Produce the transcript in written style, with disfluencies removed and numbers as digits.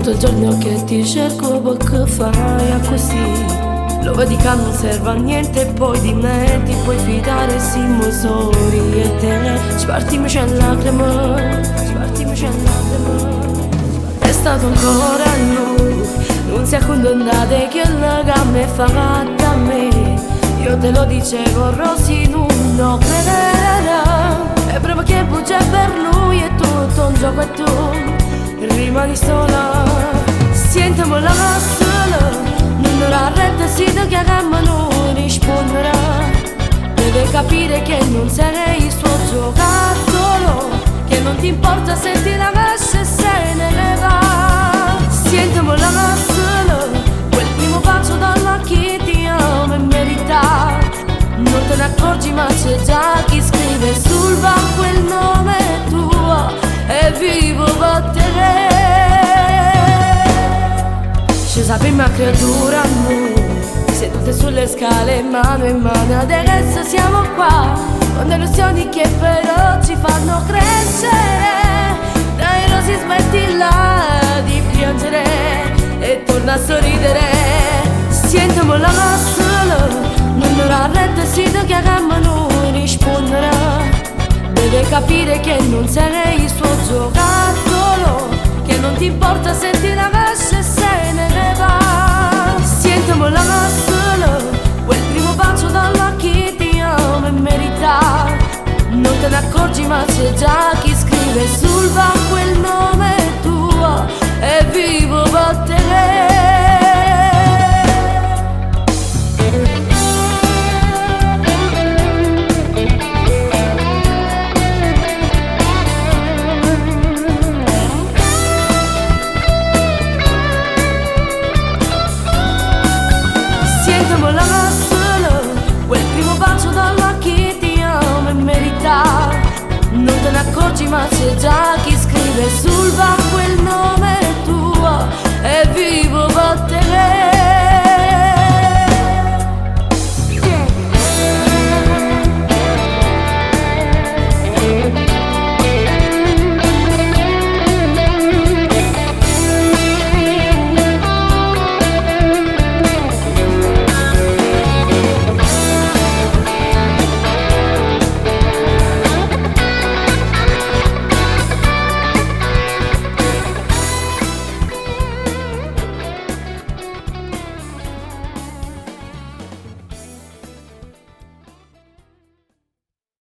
tutto il giorno che ti cerco, perché fai così? Lo vedi che non serve a niente e poi di me ti puoi fidare, siamo soli e te spartimi c'è lacrime, spartimi c'è lacrime. È stato ancora noi, non si è condannate che la gamma è fatta a me. Io te lo dicevo Rosy, non crederà. È proprio che bugia per lui, è tutto un gioco e tu rimani sola. Sentiamo la sola, non la retta si da che gamma non risponderà. Deve capire che non sarei il suo giocattolo, che non ti importa se ti la lascia e se ne va. Sentiamo la sola, quel primo bacio dalla chi ti ama e merita. Non te ne accorgi ma c'è già chi scrive sul banco il nome tuo e vivo per te. Scesa prima creatura noi, sedute sulle scale mano in mano, adesso siamo qua con delusioni che però ci fanno crescere. Dai Rosy smettila di piangere e torna a sorridere. Sentiamo la sola, non la retta si da che gamma non risponderà. Deve capire che non sarei il suo giocattolo, che non ti importa se ti la lascia e se ne va. Sentiamo la sola, quel primo bacio dalla chi ti ama e merita. Non te ne accorgi ma c'è già chi scrive sul banco il nome tuo e vivo per te. Sentiamo la sola, quel primo bacio dalla chi ti ama e merita. Non te ne accorgi ma c'è già chi